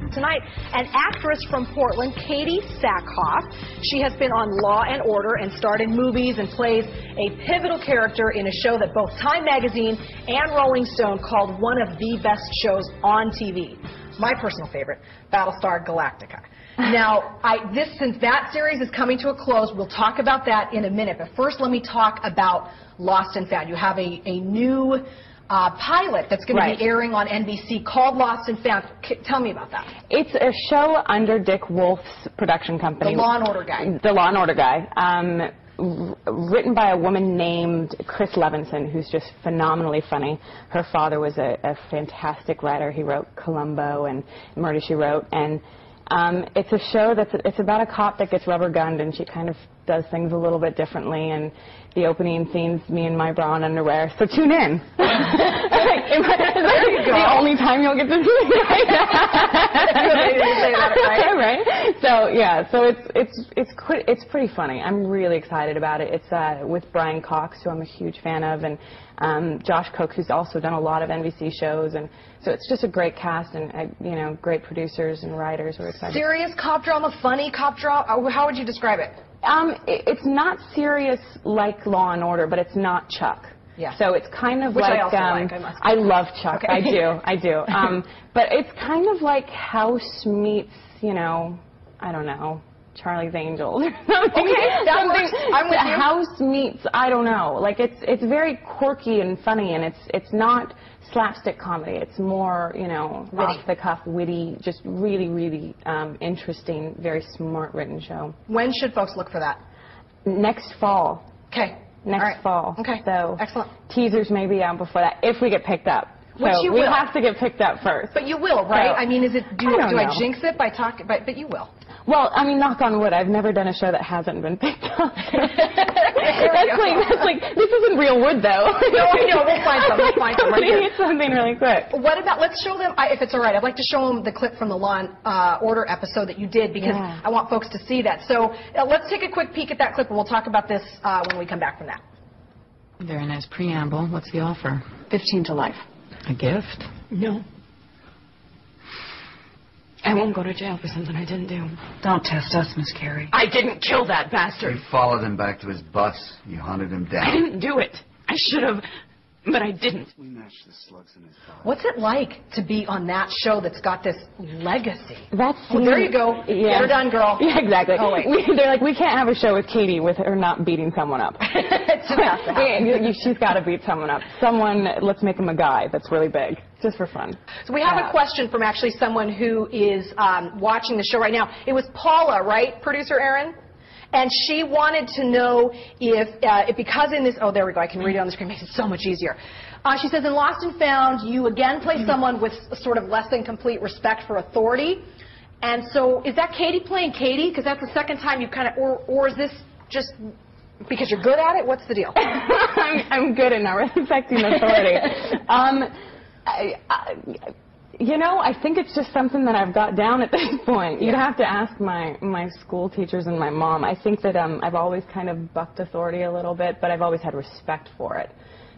Tonight, an actress from Portland, Katee Sackhoff. She has been on Law and Order and starred in movies and plays a pivotal character in a show that both Time Magazine and Rolling Stone called one of the best shows on TV. My personal favorite, Battlestar Galactica. Now, since that series is coming to a close, we'll talk about that in a minute. But first, let me talk about Lost and Found. You have a new pilot that's going to be airing on NBC called Lost and Found. Tell me about that. It's a show under Dick Wolf's production company. The Law and Order guy. The Law and Order guy. Written by a woman named Chris Levinson, who's just phenomenally funny. Her father was a fantastic writer. He wrote Columbo and Murder, She Wrote. And it's a show it's about a cop that gets rubber gunned, and she kind of does things a little bit differently. And the opening scene's me in my bra and underwear, so tune in. There you go. The only time you'll get to see me right now. Right? So yeah, so it's pretty funny. I'm really excited about it. It's with Brian Cox, who I'm a huge fan of, and Josh Cook, who's also done a lot of NBC shows, and so it's just a great cast and you know, great producers and writers. We're excited. Serious cop drama, funny cop drama. How would you describe it? It's not serious like Law and Order, but it's not Chuck. Yeah. So it's kind of Which like I also like. I love Chuck. Okay. I do. But it's kind of like House meets, you know, I don't know, Charlie's Angels or something. Okay, that works. I'm with you. House meets, I don't know. Like it's very quirky and funny, and it's not slapstick comedy. It's more, you know, off the cuff, witty, just really, really interesting, very smart written show. When should folks look for that? Next fall. Okay. Next fall. Okay. So excellent. Teasers may be out before that if we get picked up. Which so you we will. have to get picked up first. But you will, right? So, I mean, do I jinx it by talking? But you will. Well, I mean, knock on wood, I've never done a show that hasn't been picked up. that's like, this isn't real wood, though. No, I know. We'll find some. We'll find some right here. We need something really quick. What about, let's show them, if it's all right, I'd like to show them the clip from the Law and Order episode that you did, because I want folks to see that. So let's take a quick peek at that clip, and we'll talk about this when we come back from that. Very nice preamble. What's the offer? 15 to life. A gift? No. I won't go to jail for something I didn't do. Don't test us, Miss Carey. I didn't kill that bastard. You followed him back to his bus. You hunted him down. I didn't do it. I should have, but I didn't. We matched the slugs in his body. What's it like to be on that show that's got this legacy? That's there you go. Yeah. Get her done, girl. Yeah, exactly. Oh, wait. They're like, we can't have a show with Katee with her not beating someone up. She's got to beat someone up. Let's make him a guy that's really big, just for fun. So we have a question from actually someone who is watching the show right now. It was Paula, right, producer Aaron? And she wanted to know if because in this, oh, there we go, I can read it on the screen, makes it so much easier. She says, in Lost and Found, you again play someone with sort of less than complete respect for authority. And so is that Katee playing Katee? Because that's the second time you've kind of, or is this just because you're good at it? What's the deal? I'm good at not respecting authority. You know, I think it's just something that I've got down at this point. You'd have to ask my school teachers and my mom. I think that I've always kind of bucked authority a little bit, but I've always had respect for it.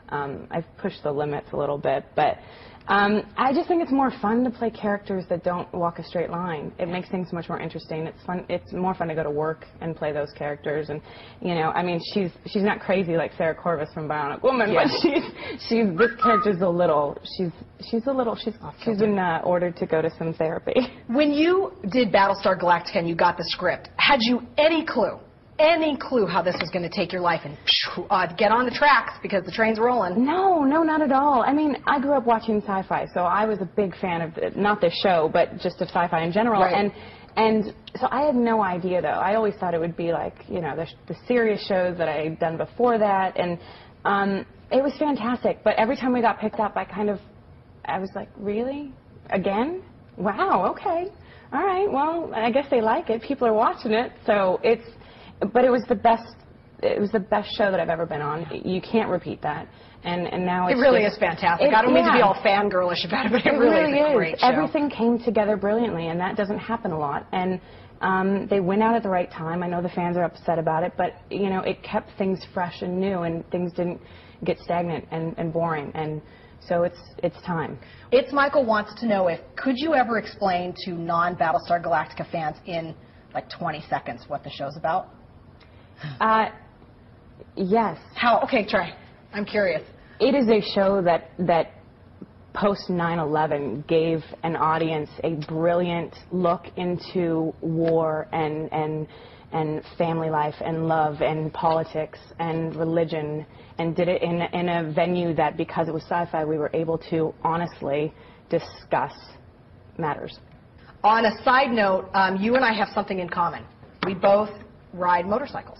I've pushed the limits a little bit, but I just think it's more fun to play characters that don't walk a straight line. It makes things much more interesting. It's fun. It's more fun to go to work and play those characters. And you know, I mean, she's not crazy like Sarah Corvus from Bionic Woman, but this character's a little. She's been ordered to go to some therapy. When you did Battlestar Galactica and you got the script, had you any clue how this was going to take your life and get on the tracks because the train's rolling? No, not at all. I mean, I grew up watching sci-fi, so I was a big fan of, not this show, but just of sci-fi in general. Right. And so I had no idea, though. I always thought it would be like, you know, the serious shows that I had done before that. And it was fantastic. But every time we got picked up, I was like, really? Again? Wow, okay. All right, well, I guess they like it. People are watching it. So but it was the best show that I've ever been on. You can't repeat that. And now it's it really is fantastic. I don't mean to be all fangirlish about it, but it really is a great show. Everything came together brilliantly, and that doesn't happen a lot. And they went out at the right time. I know the fans are upset about it, but you know, it kept things fresh and new, and things didn't get stagnant and boring. And So it's time. It's Michael wants to know could you ever explain to non-Battlestar Galactica fans in like 20 seconds what the show's about? Yes. How? Okay, try. I'm curious. It is a show that post 9/11 gave an audience a brilliant look into war and family life and love and politics and religion, and did it in a venue that, because it was sci-fi, we were able to honestly discuss matters. On a side note, you and I have something in common. We both ride motorcycles.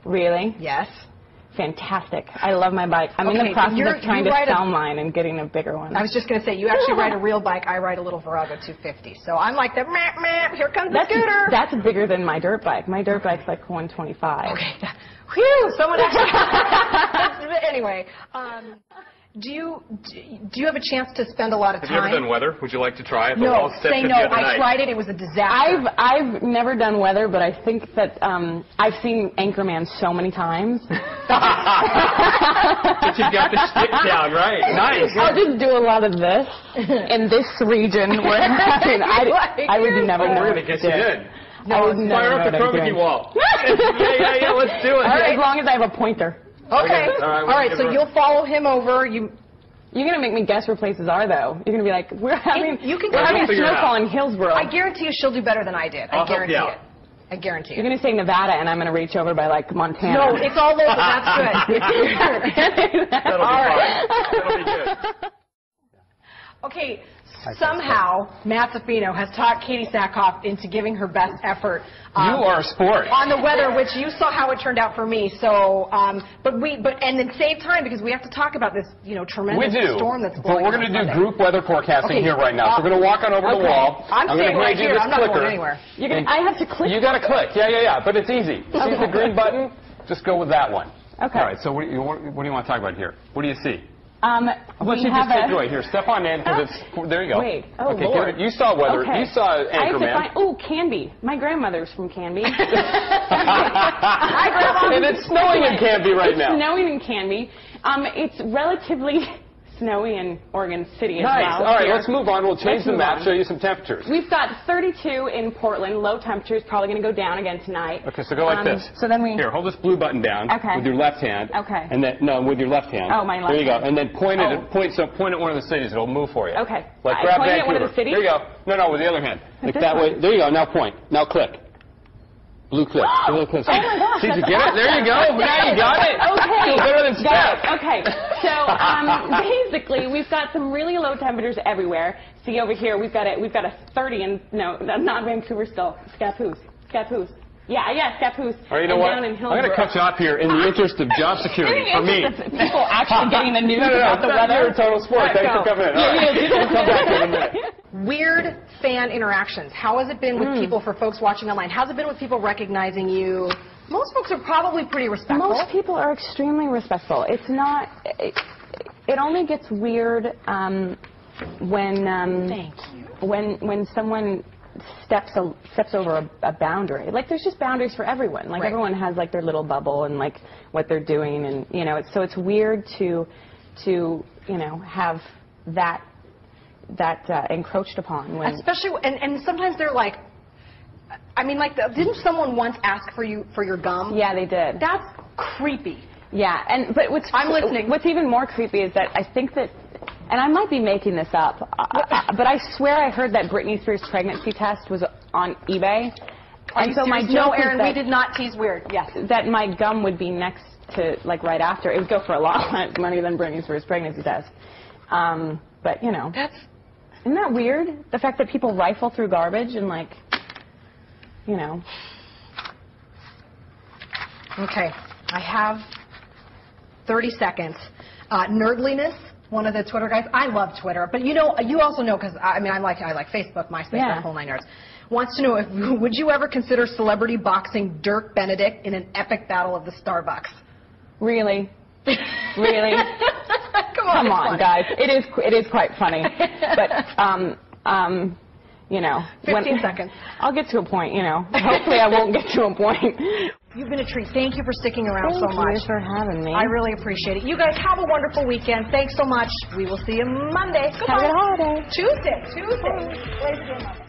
Really? Yes. Fantastic. I love my bike. I'm in the process of trying to sell mine and getting a bigger one. I was just going to say, you actually ride a real bike. I ride a little Virago 250. So I'm like the meh, meh, here comes the scooter. That's bigger than my dirt bike. My dirt bike's like 125. Okay. Whew, someone actually. Anyway, do you have a chance to spend a lot of time? Have you ever done weather? Would you like to try it? No, say no. I tried it. It was a disaster. I've never done weather, but I think that I've seen Anchorman so many times. But you've got the stick down, right? Nice. I'll just do a lot of this in this region where I would never know. We're going to get you in. No, fire up the chroma key wall. yeah, let's do it. All right, as long as I have a pointer. Okay. All right, so you'll follow him over. You're going to make me guess where places are, though. You're going to be like, we're having figure snowfall in Hillsborough. I guarantee you she'll do better than I did. I guarantee it. I guarantee You're going to say Nevada, and I'm going to reach over by, like, Montana. No, it's all local. That's good. That'll be fine. That'll be good. Okay, somehow Matt Zaffino has talked Katee Sackhoff into giving her best effort. You are a sport. On the weather, which you saw how it turned out for me. So, and then save time because we have to talk about this, tremendous storm that's blowing. But we're going to do group weather forecasting here right now. So we're going to walk on over the wall. I'm staying right here. I'm not going anywhere. I have to click. You got to click. Yeah. But it's easy. See the green button? Just go with that one. Okay. All right. So what do you want to talk about here? What do you see? Let's just take it away. Here, step on in, because there you go. Wait, okay, Lord. You saw weather. Okay. You saw Anchorman. Canby. My grandmother's from Canby. Hi, Grandma. And it's snowing in Canby right now. It's snowing in Canby. It's relatively snowy in Oregon City as well. Nice. All right, let's move on. We'll change the map, show you some temperatures. We've got 32 in Portland. Low temperatures, probably going to go down again tonight. Okay, so go like this. So then Here, hold this blue button down with your left hand. Okay. And then with your left hand. Oh, my left. There you go. And then point at one of the cities. It'll move for you. Okay. Like grab point Vancouver. At one of the cities? There you go. No, with the other hand. Like that way. There you go. Now point. Now click. Blue click. Blue click. Oh my gosh. See, did you get it? There you go. Now you got it. Okay. Feel better than Steph. Okay. So basically, we've got some really low temperatures everywhere. See over here, we've got a 30 in not Vancouver still. Scappoose. Yeah, Scappoose. All right, you know what? I'm going to cut you off here in the interest of job security for me. People actually getting the news about the weather. You're a total sport. Thanks for coming in. All right. We'll come back in a minute. Weird fan interactions. How has it been with people, for folks watching online? How's it been with people recognizing you? Most folks are probably pretty respectful. Most people are extremely respectful. It's not. It only gets weird when someone steps over a boundary. Like, there's just boundaries for everyone. Like, everyone has like their little bubble and like what they're doing, and so it's weird to have that encroached upon. Especially, and sometimes they're like, didn't someone once ask for your gum? Yeah, they did. That's creepy. Yeah, but I'm listening. What's even more creepy is that I think that, and I might be making this up, but I swear I heard that Britney Spears' pregnancy test was on eBay. And so my joke is that we did not tease weird. Yes. That my gum would be next to, like, right after. It would go for a lot less money than Britney Spears' pregnancy test. But isn't that weird? The fact that people rifle through garbage and Okay, I have 30 seconds. Nerdliness, one of the Twitter guys. I love Twitter, but you also know, because I like Facebook, MySpace, that whole 9 yards. Wants to know would you ever consider celebrity boxing Dirk Benedict in an epic battle of the Starbucks? Really? Really? Come on, guys. It is quite funny. But you know. 15 seconds. I'll get to a point, you know. Hopefully I won't get to a point. You've been a treat. Thank you for sticking around so much. Thank you for having me. I really appreciate it. You guys have a wonderful weekend. Thanks so much. We will see you Monday. Goodbye. Have a good holiday. Tuesday. Wednesday, Monday.